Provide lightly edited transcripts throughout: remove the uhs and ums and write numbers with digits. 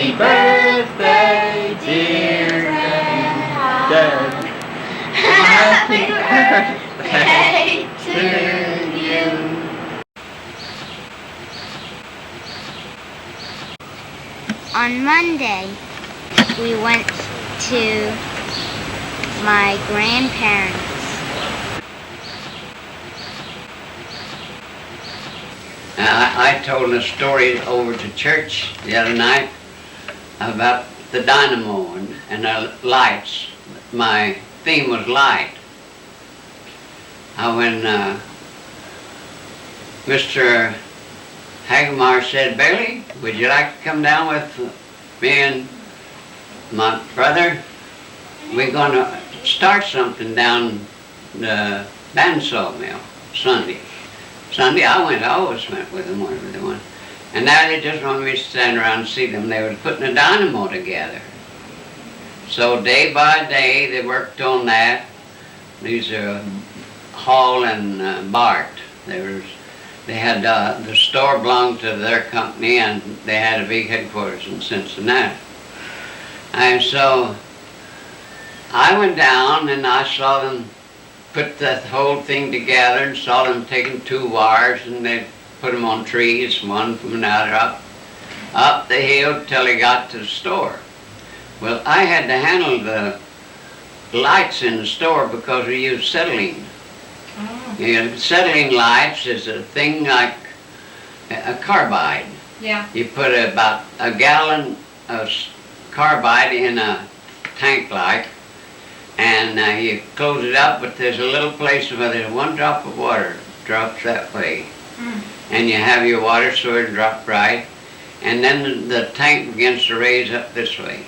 Happy birthday, dear Dad. Happy birthday to you. On Monday, we went to my grandparents. I told a story over to church the other night about the dynamo and the lights. My theme was light. When Mr. Hagemar said, Bailey, would you like to come down with me and my brother? We're going to start something down the bandsaw mill Sunday. I always went with them wherever they went. And now they just wanted me to stand around and see them. They were putting a dynamo together. So day by day they worked on that. These are Hall and Bart. They had the store belonged to their company, and they had a big headquarters in Cincinnati. And so I went down and I saw them put that whole thing together and saw them taking 2 wires and they put them on trees, one from another up the hill till they got to the store. Well, I had to handle the lights in the store because we used acetylene. Oh. You know, acetylene lights is a thing like a carbide. Yeah. You put about a gallon of carbide in a tank light, and you close it up, but there's a little place where there's 1 drop of water drops that way. Mm. And you have your water so it drop right, and then the tank begins to raise up this way.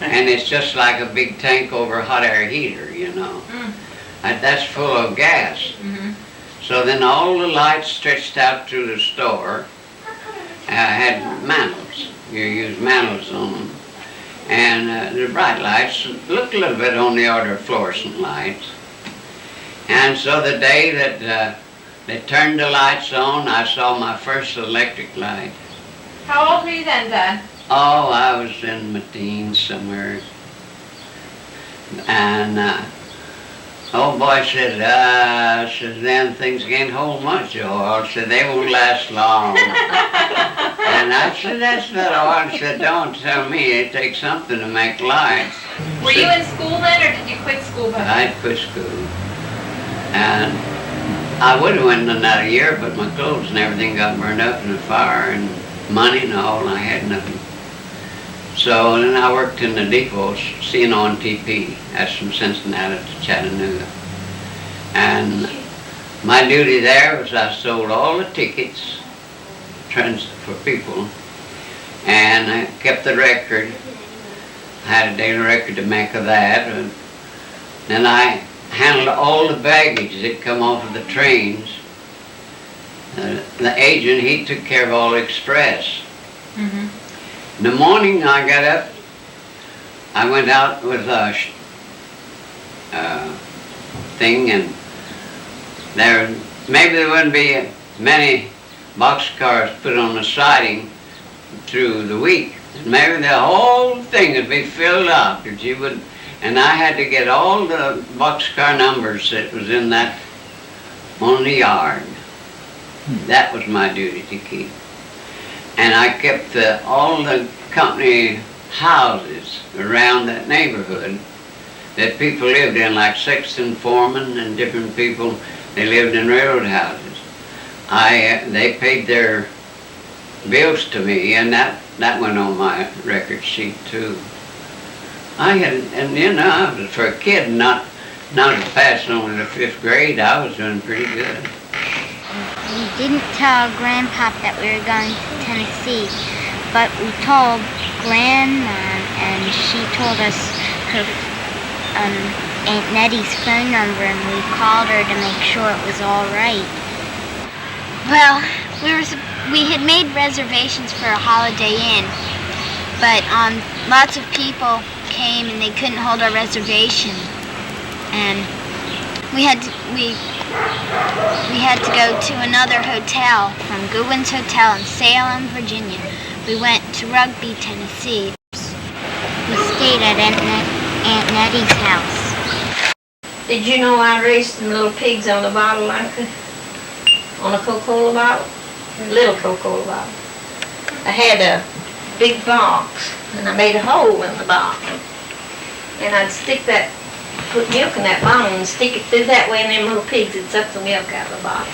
And it's just like a big tank over a hot air heater, you know. Mm. That's full of gas. Mm-hmm. So then all the lights stretched out through the store had mantles. You use mantles on them. And the bright lights looked a little bit on the order of fluorescent lights. And so the day that they turned the lights on, I saw my first electric light. How old were you then, Dad? Oh, I was in my teens somewhere. And old boy said, them things can't hold much oil. Said, they won't last long. And I said, that's not all. I said, don't tell me it takes something to make lights. Were you in school then, or did you quit school? I quit school. And I would have went another year, but my clothes and everything got burned up in the fire, and money and all, and I had nothing. So then I worked in the depots, CNO and TP. That's from Cincinnati to Chattanooga. And my duty there was I sold all the tickets for people, and I kept the record. I had a daily record to make of that. And then I handled all the baggage that come off of the trains. The agent, he took care of all express. Mm-hmm. In the morning I got up, I went out with a thing, and maybe there wouldn't be many boxcars put on the siding through the week. Maybe the whole thing would be filled up, and I had to get all the boxcar numbers that was in that on the yard. That was my duty to keep. And I kept all the company houses around that neighborhood that people lived in, like Sexton Foreman and different people. They lived in railroad houses. They paid their bills to me, and that went on my record sheet too. For a kid not to pass only the 5th grade, I was doing pretty good. We didn't tell Grandpop that we were going to Tennessee, but we told Grandma, and she told us her Aunt Nettie's phone number, and we called her to make sure it was all right. Well, we had made reservations for a Holiday Inn, but lots of people came and they couldn't hold our reservation, and we had to go to another hotel from Goodwin's Hotel in Salem, Virginia. we went to Rugby, Tennessee. We stayed at Aunt Nettie's house. Did you know I raised some little pigs on the bottle on a Coca-Cola bottle? Little Coca-Cola bottle. I had a big box, and I made a hole in the box. And I'd put milk in that bottle and stick it through that way, and them little pigs would suck the milk out of the bottle.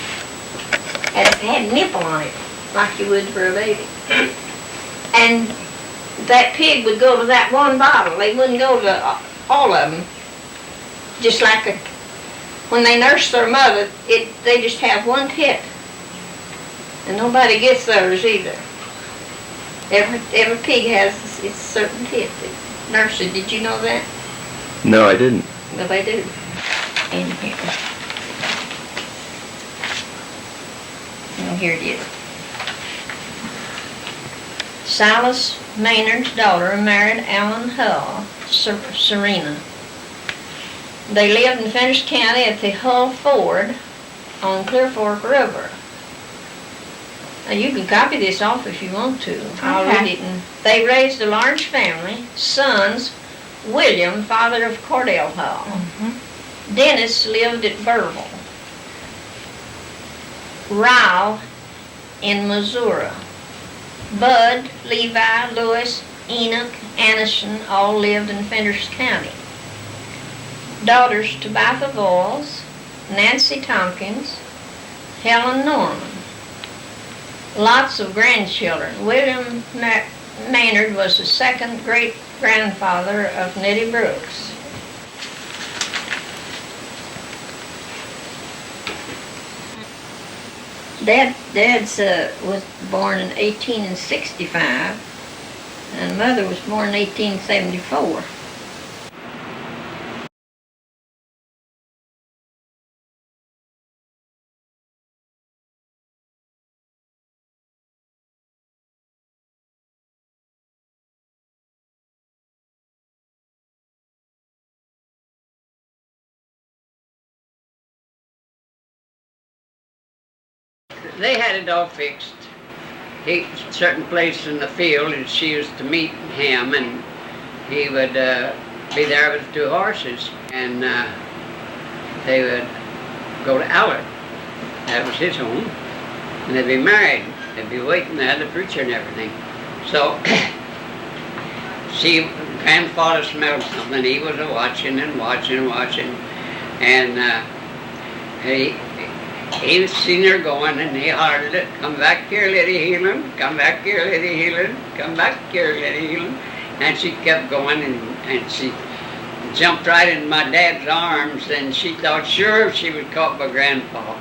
And it had a nipple on it, like you would for a baby. And that pig would go to that one bottle. They wouldn't go to all of them. Just like when they nurse their mother, they just have one tit. And nobody gets theirs either. Every pig has its certain tit that nurses. Did you know that? No, I didn't. Well, they do. And here. And here it is. Silas Maynard's daughter married Alan Hull, Serena. They lived in Fenner County at the Hull Ford on Clear Fork River. Now you can copy this off if you want to. I'll read it. And they raised a large family. Sons, William, father of Cordell Hull. Dennis lived at Burville. Ryle in Missouri. Bud, Levi, Lewis, Enoch, Anderson all lived in Fenner's County. Daughters, Tabitha Voiles, Nancy Tompkins, Helen Norman. Lots of grandchildren. William Maynard was the second great-grandfather of Nettie Brooks. Dad's was born in 1865, and Mother was born in 1874. They had it all fixed. Certain place in the field, and she used to meet him, and he would be there with the two horses, and they would go to Allard. That was his home, and they'd be married. They'd be waiting there, the preacher and everything. So grandfather smelled something. He was watching and watching and watching, and he was seen her going, and he hollered it, "Come back here, Lady Healing, come back here, Lady Healing, come back here, Lady Healing." And she kept going, and she jumped right in my dad's arms, and she thought sure she was caught by Grandpa.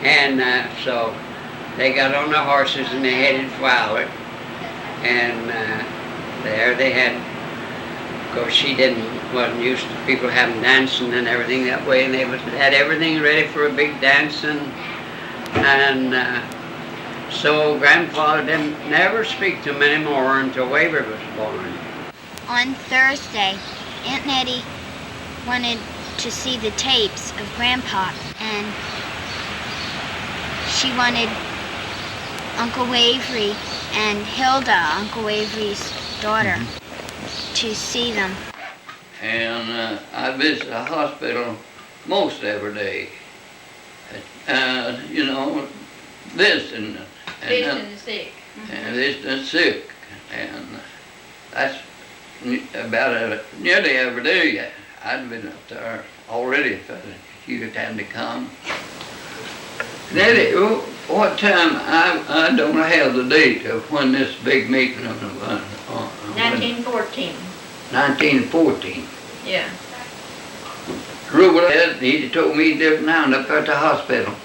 And so they got on their horses, and they headed for Allard. And there they had, of course she wasn't used to people having dancing and everything that way, and they had everything ready for a big dance, and so Grandfather didn't never speak to him anymore until Wavery was born. On Thursday, Aunt Nettie wanted to see the tapes of Grandpa, and she wanted Uncle Wavery and Hilda, Uncle Wavery's daughter, to see them. And I visit the hospital most every day. Visiting. Visiting the sick. And visiting the sick. And that's about nearly every day. I'd been up there already if you had time to come. Nettie, what time, I don't have the date of when this big meeting was. 1914. 1914. Yeah. Reuben, he told me he lived now up at the hospital.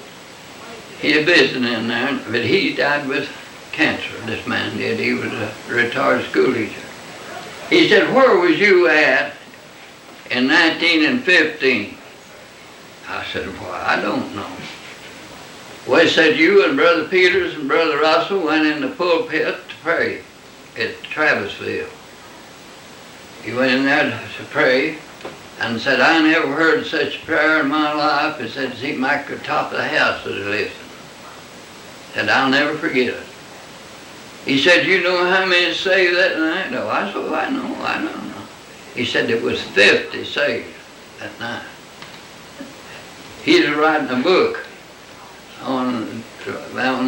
He was visiting in there, but he died with cancer, this man did. He was a retired school teacher. He said, "Where was you at in 1915? I said, "Well, I don't know." Well, he said, "You and Brother Peters and Brother Russell went in the pulpit to pray at Travisville." He went in there to pray and said, "I never heard such a prayer in my life." He said, "It seemed like the top of the house was listening." Said, "I'll never forget it." He said, you know how many saved that night? No, I said, I know. He said it was 50 saved that night. He was writing a book on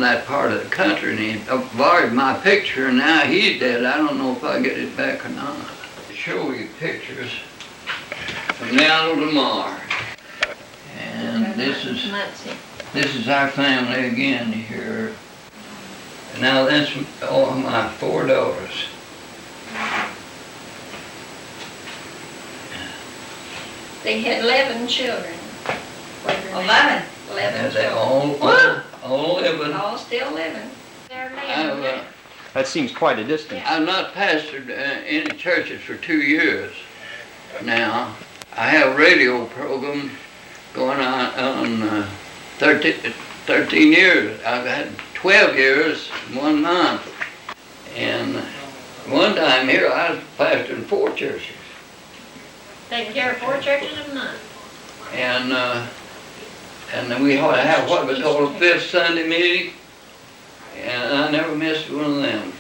that part of the country, and he borrowed my picture, and now he's dead. I don't know if I get it back or not. Show you pictures from now to tomorrow. And this is our family again here. Now that's all my 4 daughters. They had 11 children. 11. 11 And they children. all living. All still living. That seems quite a distance. I've not pastored any churches for 2 years now. I have a radio program going on 13 years. I've had 12 years, 1 month. And one time here I was pastoring 4 churches. Taking care of 4 churches a month. And then we have what we call a 5th Sunday meeting. And I never missed one of them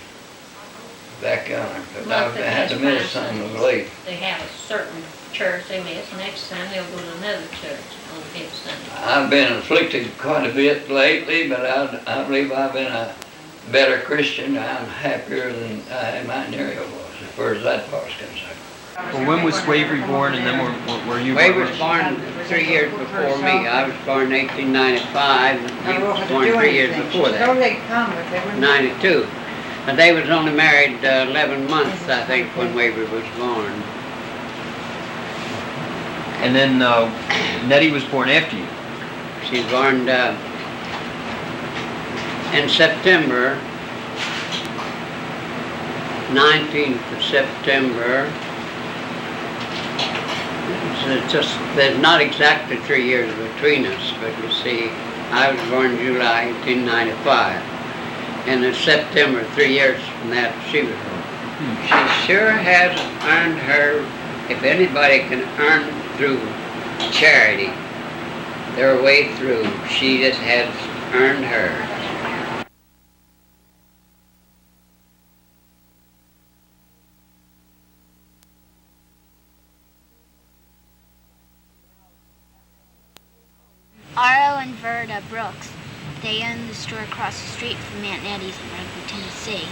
back yonder. But I had to miss some of late. They have a certain church they miss. Next time they'll go to another church on the 5th Sunday. I've been afflicted quite a bit lately, but I believe I've been a better Christian. I'm happier than my area was, as far as that part's concerned. Well, when was Wavery born, and then were you Wavery was born 3 years before me. I was born in 1895, and he was born 3 years before that, 92. But they was only married 11 months, I think, when Wavery was born. And then Nettie was born after you. She was born in September, 19th of September. It's just, there's not exactly 3 years between us, but you see, I was born July 1895. And in September, 3 years from that, she was born. She sure has earned her, if anybody can earn through charity, their way through, she just has earned her. Arlo and Verda Brooks, they owned the store across the street from Aunt Nettie's in Rugby, Tennessee.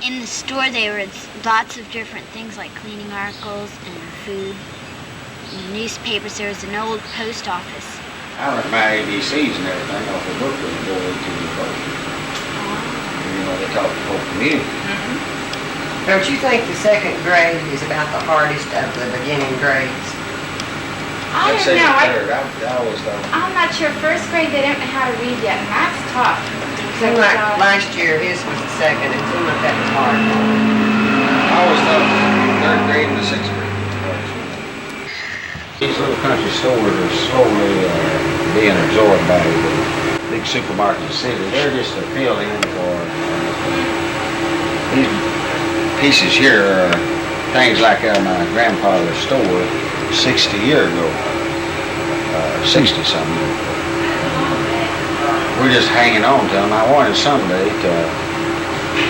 In the store there were lots of different things like cleaning articles and food, and newspapers. There was an old post office. I learned my ABCs and everything off the book with the boy to the boat. You know, they taught the whole community. Don't you think the 2nd grade is about the hardest of the beginning grades? I I'd don't say know. the 3rd. I always thought. I'm not sure. 1st grade, they don't know how to read yet, and that's tough. Seemed like last year his was the 2nd. It seemed like that was hard. I always thought 3rd grade and the 6th grade. These little country stores are slowly being absorbed by the big supermarkets in the city. They're just appealing for these pieces here are things like out of my grandfather's store 60 years ago, 60 something. We're just hanging on to them. I wanted someday to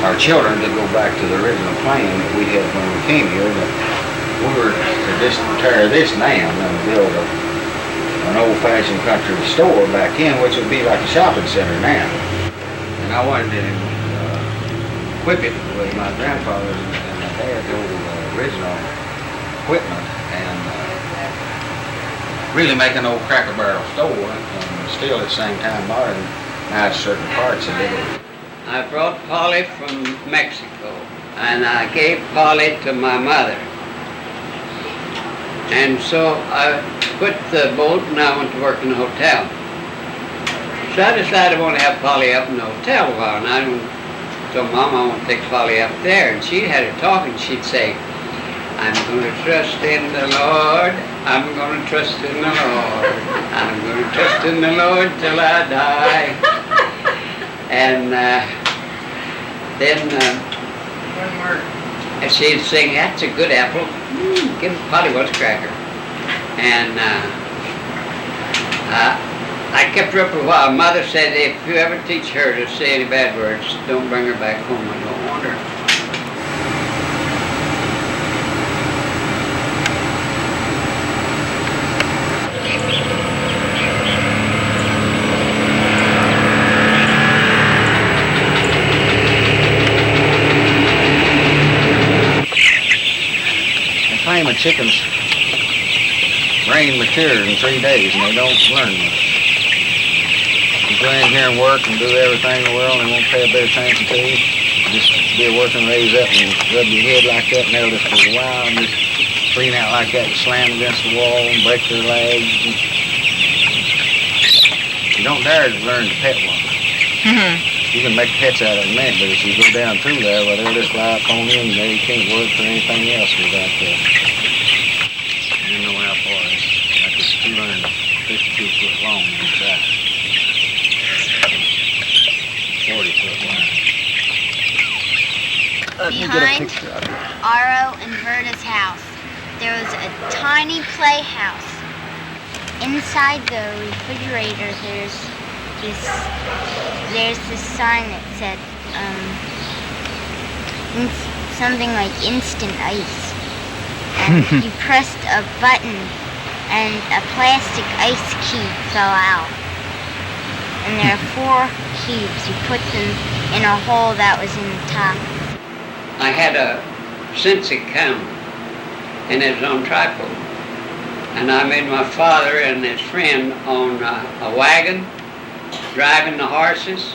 our children to go back to the original plan that we had when we came here. That we were to just tear this down and build an old-fashioned country store back in, which would be like a shopping center now. And I wanted to equip it with my grandfather's and my dad's old original equipment and really make an old Cracker Barrel store and still at the same time modernize certain parts of it. I brought Polly from Mexico, and I gave Polly to my mother. And so I quit the boat and I went to work in the hotel. So I decided I want to have Polly up in the hotel a while, and I told Mom I want to take Polly up there, and she had her talking. She'd say, I'm going to trust in the Lord, I'm going to trust in the Lord, I'm going to trust in the Lord till I die. And then she'd sing, that's a good apple, give Polly one cracker. And I kept her up a while. Mother said if you ever teach her to say any bad words, don't bring her back home. I don't want her. They claim a chicken's brain matures in 3 days and they don't learn much. You go in here and work and do everything in the world and they won't pay a bit of attention to you. Just be a working raise up and rub your head like that and they'll just go wild and just scream out like that and slam against the wall and break their legs. You don't dare to learn to pet one. You can make pets out of them, but if you go down through there, well, they'll just lie up on you and they can't work for anything else without that. You know how far it's like it's 252 foot long inside. 40 foot wide. Behind Aro and Verda's house, there was a tiny playhouse. Inside the refrigerator, there's this sign that said something like instant ice. And you pressed a button and a plastic ice cube fell out. And there are 4 cubes. You put them in a hole that was in the top. I had a Cincy camera, and it was on tripod. And I made my father and his friend on a wagon, driving the horses.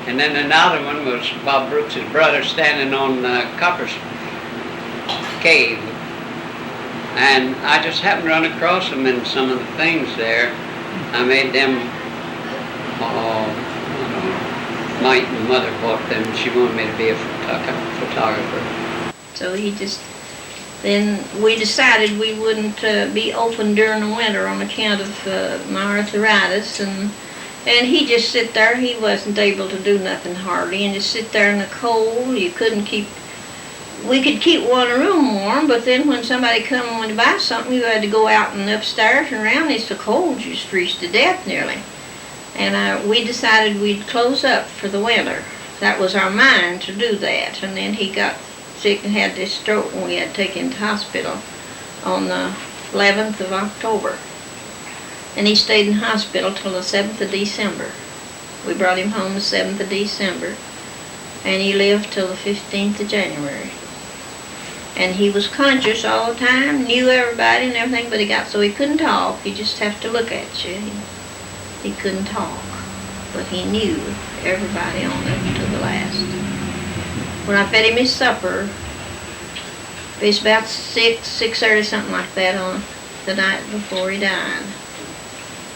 And then another one was Bob Brooks' brother standing on Copper's cave. And I just happened to run across them in some of the things there. I made them, my mother bought them. She wanted me to be a photographer. So then we decided we wouldn't be open during the winter on account of my arthritis, and he just sit there. He wasn't able to do nothing hardly, and just sit there in the cold. We could keep one room warm, but then when somebody come and wanted to buy something, you had to go out and upstairs and around. It's so cold, you just freeze to death nearly. And we decided we'd close up for the winter. That was our mind to do that. And then he got sick and had this stroke, and we had to take him to hospital on the 11th of October. And he stayed in hospital till the 7th of December. We brought him home the 7th of December, and he lived till the 15th of January. And he was conscious all the time, knew everybody and everything, but he got so he couldn't talk. He just have to look at you. He couldn't talk, but he knew everybody on it to the last. When I fed him his supper, it was about 6:30, something like that, on the night before he died.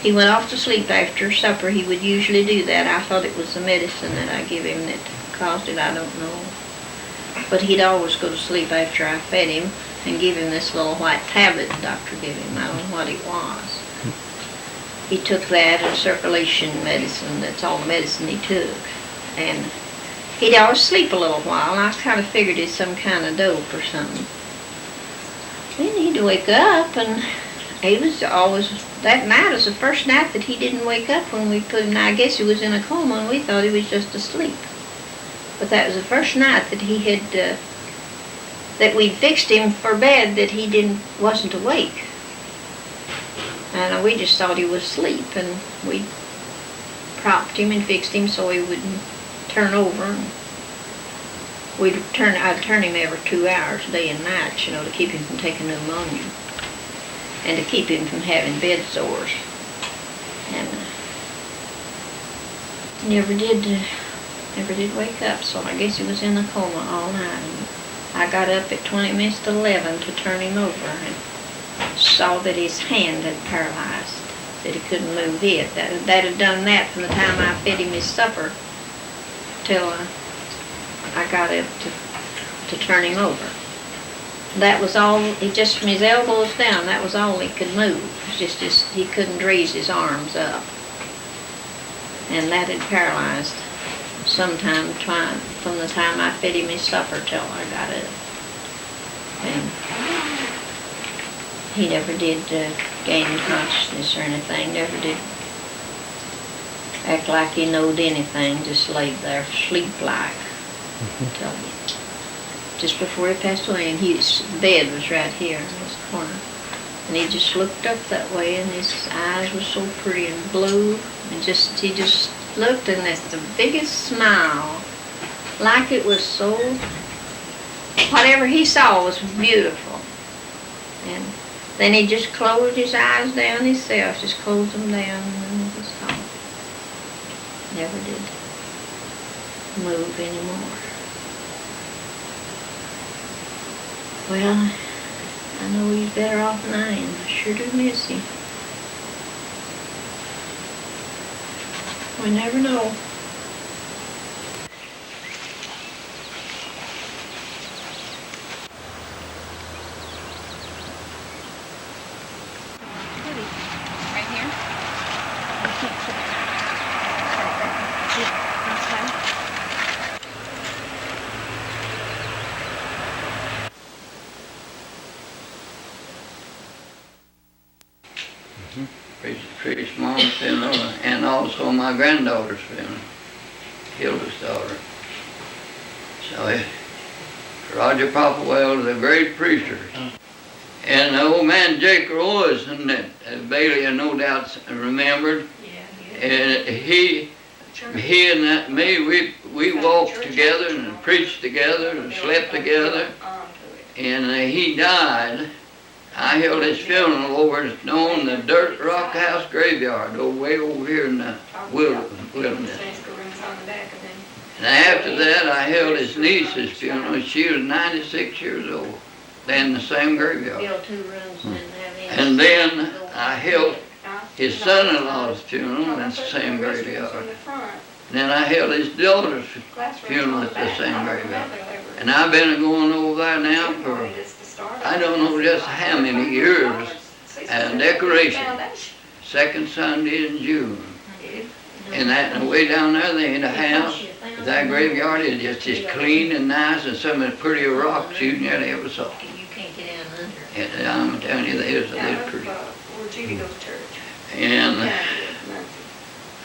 He went off to sleep after supper. He would usually do that. I thought it was the medicine that I give him that caused it. I don't know. But he'd always go to sleep after I fed him and give him this little white tablet the doctor gave him. I don't know what it was. He took that and circulation medicine. That's all the medicine he took. And he'd always sleep a little while, and I kind of figured it's some kind of dope or something. Then he'd wake up, and he was always, that night was the first night that he didn't wake up when we put him, I guess he was in a coma, and we thought he was just asleep. But that was the first night that he had, that we fixed him for bed, that he wasn't awake. And we just thought he was asleep, and we propped him and fixed him so he wouldn't turn over. And I'd turn him every 2 hours, day and night, to keep him from taking pneumonia and to keep him from having bed sores. And never did wake up, so I guess he was in a coma all night. And I got up at 20 minutes to 11 to turn him over and saw that his hand had paralyzed, that he couldn't move it. That had done that from the time I fed him his supper till I got up to turn him over. That was all, just from his elbows down, that was all he could move. It's just he couldn't raise his arms up. And that had paralyzed sometime from the time I fed him his supper till I got up. And he never did gain consciousness or anything, never did Act like he knowed anything, just laid there, sleep-like. Tell you. Just before he passed away, and his bed was right here in this corner. And he just looked up that way, and his eyes were so pretty and blue, and he just looked, and that's the biggest smile, like it was so, whatever he saw was beautiful. And then he just closed his eyes down himself, just closed them down, and then it was gone. Never did move anymore. Well, I know he's better off than I am. I sure do miss him. We never know. Right here? Trish mom's funeral, and also my granddaughter's funeral, Hilda's daughter. So Roger Popplewell was a great preacher. And the old man Jake Rosen that Bailey no doubt remembered, and he and me, we walked together and preached together and slept together, and he died. I held his funeral over on the Dirt Rock House graveyard, way over here in the wilderness. And after that, I held his niece's funeral. She was 96 years old, in the same graveyard. And then I held his son-in-law's funeral in the same graveyard. And then I held his daughter's funeral at the same graveyard. And I've been going over there now for I don't know just how many years, decoration, second Sunday in June. And that way down there, they had a house, that graveyard is just clean and nice, and some of the pretty rocks you nearly ever saw. You can't get in under. And I'm telling you, they're pretty. And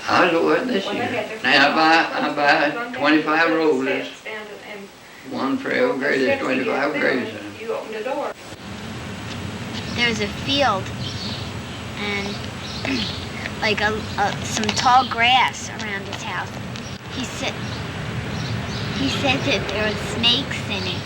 I was over this year. Now I buy 25 roses, one for every grave, there's 25 graves in them. You opened the door. There was a field and like some tall grass around his house. He said that there were snakes in it.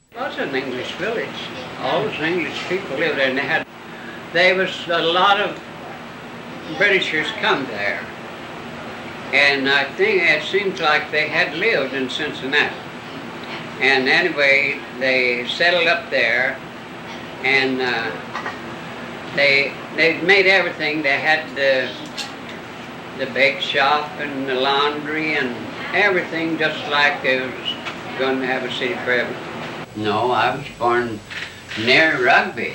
It was an English village. All those English people lived there, and there was a lot of Britishers come there. And I think it seems like they had lived in Cincinnati. And anyway, they settled up there, and they made everything. They had the bake shop and the laundry and everything, just like they was going to have a city forever. No, I was born near Rugby.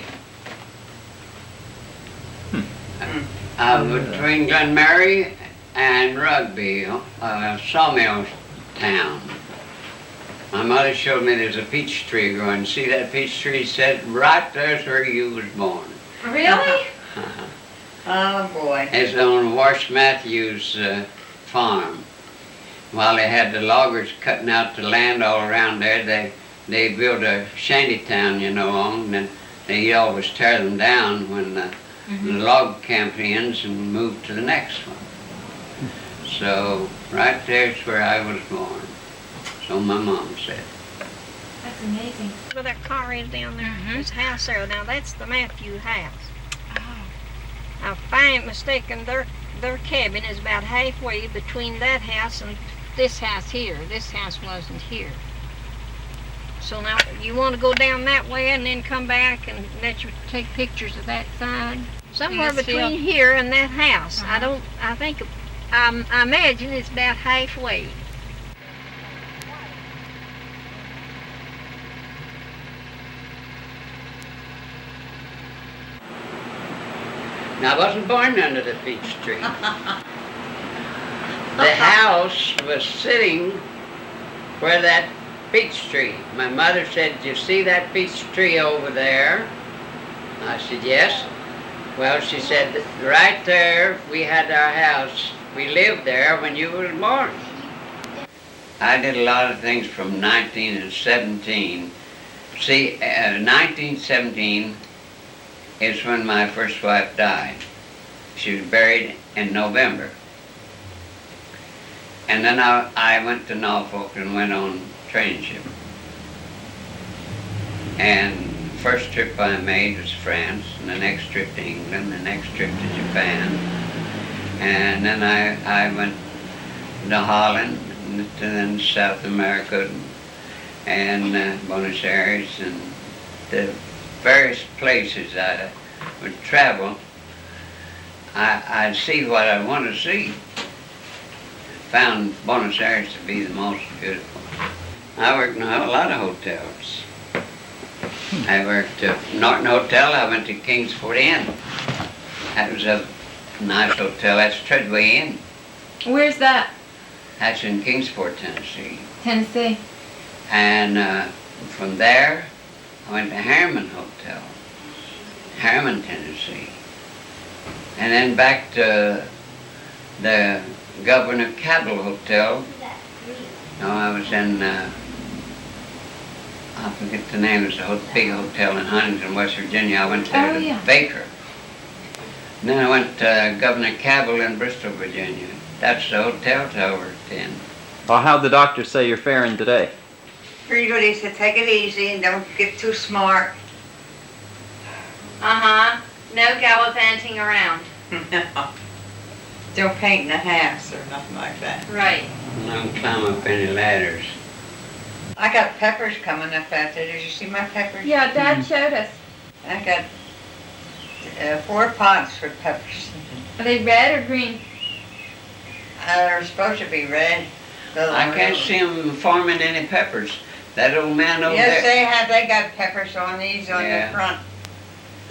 Between Glenmary and Rugby, sawmill town. My mother showed me there's a peach tree growing. See that peach tree? Said right there's where you was born. Really? Oh, boy. It's on Wash Matthews' farm. While they had the loggers cutting out the land all around there, they built a shanty town, you know, on, and they always tear them down when the log camp ends and move to the next one. So right there's where I was born. So my mom said. That's amazing. Where that car is down there, this house there, now that's the Matthew house. Now, if I ain't mistaken, their cabin is about halfway between that house and this house here. This house wasn't here. So now, you want to go down that way and then come back and let you take pictures of that side? somewhere this between field? here and that house. I imagine it's about halfway. Now, I wasn't born under the peach tree. The house was sitting where that peach tree. My mother said, "Do you see that peach tree over there?" I said, "Yes." Well, she said, "Right there, we had our house. We lived there when you were born." I did a lot of things from 1917. See, 1917 is when my first wife died. She was buried in November. And then I went to Norfolk and went on training ship. And the first trip I made was France, and the next trip to England, the next trip to Japan. And then I went to Holland, and then South America, and Buenos Aires, and the various places I would travel. I'd see what I want to see. Found Buenos Aires to be the most beautiful. I worked in a lot of hotels. I worked at Norton Hotel. I went to Kingsport Inn. That was a nice hotel. That's Treadway Inn. Where's that? That's in Kingsport, Tennessee. Tennessee. And from there, I went to Harriman Hotel, Harriman, Tennessee. And then back to the Governor Cabell Hotel. No, I was in, I forget the name, it was a big hotel in Huntington, West Virginia. I went there to Baker. And then I went to Governor Cabell in Bristol, Virginia. That's the hotels I worked in. Well, how'd the doctor say you're faring today? Pretty good. He said, take it easy and don't get too smart. No gallivanting around. Don't paint in the house or nothing like that. Right. Don't climb up any ladders. I got peppers coming up out there. Did you see my peppers? Yeah, Dad showed us. I got 4 pots with peppers. Are they red or green? They're supposed to be red. I can't see them forming any peppers. That old man over Yes, there. they have. They got peppers on these on Yeah. the front.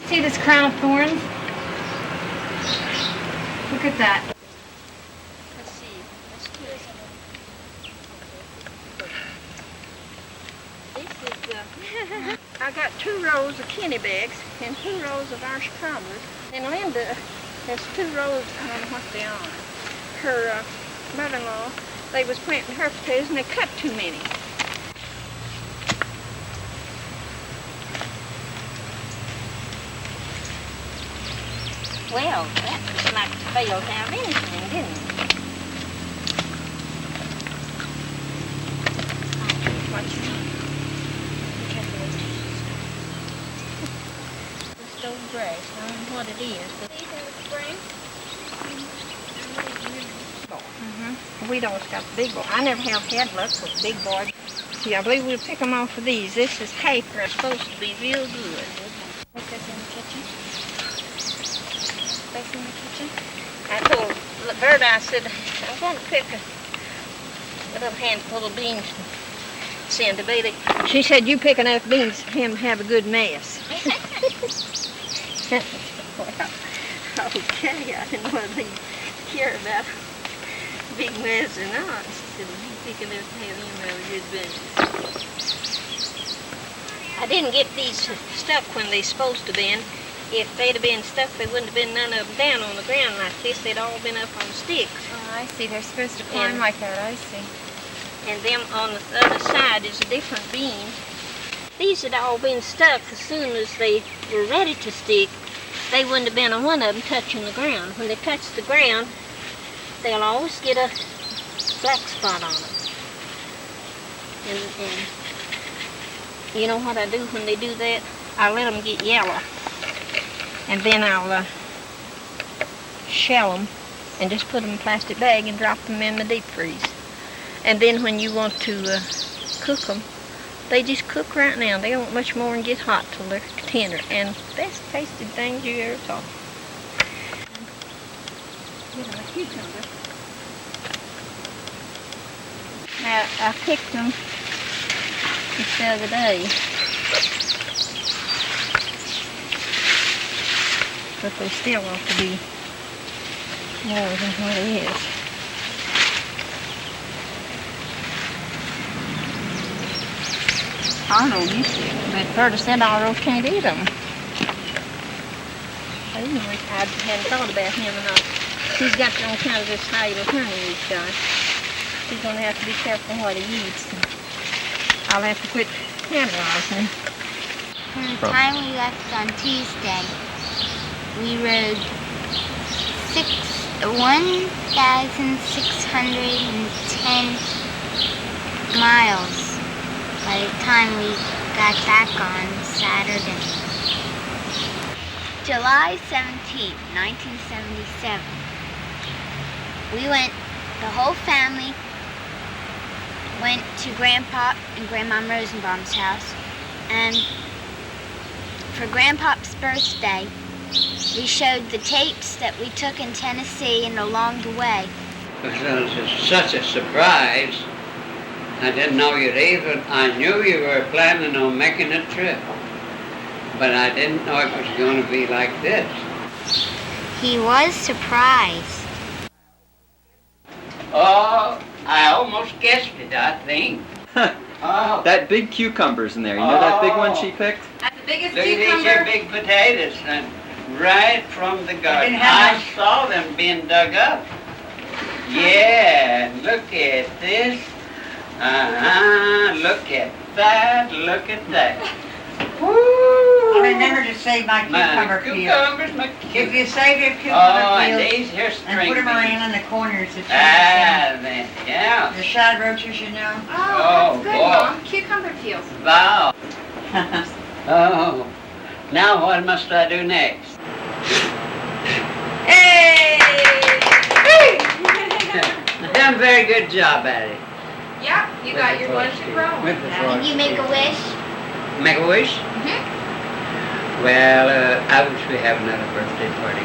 See this crown of thorns? Look at that. Let's see. Let's do this. This is, I got 2 rows of Kenny bags and 2 rows of Irish cobblers. And Linda has 2 rows, I don't know what they are. Her mother-in-law, they was planting her potatoes and they cut too many. Well, that looks like it failed to have anything, didn't it? What's this old grass? I don't know what it is, but we always got the big boy. I never have had luck with big boys. See, I believe we'll pick them off of these. This is paper. It's supposed to be real good. Make this in the kitchen. Space in the kitchen. I told Bert, I said, I'm going to pick a little handful of beans to send to Bailey. She said, you pick enough beans for him to have a good mess. Well, okay, I didn't know whether they care about big mess or not. She said, you pick enough to have him have a good mess. I didn't get these stuck when they're supposed to be. If they'd have been stuck, there wouldn't have been none of them down on the ground like this. They'd all been up on sticks. Oh, I see. They're supposed to climb like that. I see. And them on the other side is a different bean. These had all been stuck as soon as they were ready to stick. They wouldn't have been on one of them touching the ground. When they touch the ground, they'll always get a black spot on them. And you know what I do when they do that? I let them get yellow. And then I'll shell them and just put them in a plastic bag and drop them in the deep freeze. And then when you want to cook them, they just cook right now. They don't much more than get hot till they're tender. And best tasted things you ever saw. Get him a cucumber. Now, I picked them just the other day. But they still ought to be more than what it is. I know you better send all those can't eat them. I hadn't thought about him enough. He's got all kind of this stable honey he's got. He's gonna have to be careful what he eats. I'll have to quit analyzing. From the time we left on Tuesday, we rode 1,610 miles by the time we got back on Saturday. July 17th, 1977. We went, the whole family went to Grandpa and Grandma Rosenbaum's house, and for Grandpa's birthday, we showed the tapes that we took in Tennessee and along the way. It was such a surprise. I didn't know you'd even, I knew you were planning on making a trip, but I didn't know it was going to be like this. He was surprised. Oh, I almost guessed it, I think. Oh. That big cucumber's in there. You know that big one she picked? That's the biggest Look at these here big potatoes, and right from the garden. I saw them being dug up. Yeah, look at this. Look at that, look at that. Woo! Remember to save my cucumber peels. Cucumbers, my If you save your Oh, cucumber and peels these here and string put them beans. around in the corners, the Then, yeah. the shad roaches, you know. Oh, Oh, that's good, boy. Mom. Cucumber peels. Wow. Oh, now what must I do next? Hey! Done a very good job at it. Yep, you got your lunch and roll. With the Did you make a wish? Make a wish? Mhm. Well, I wish we have another birthday party.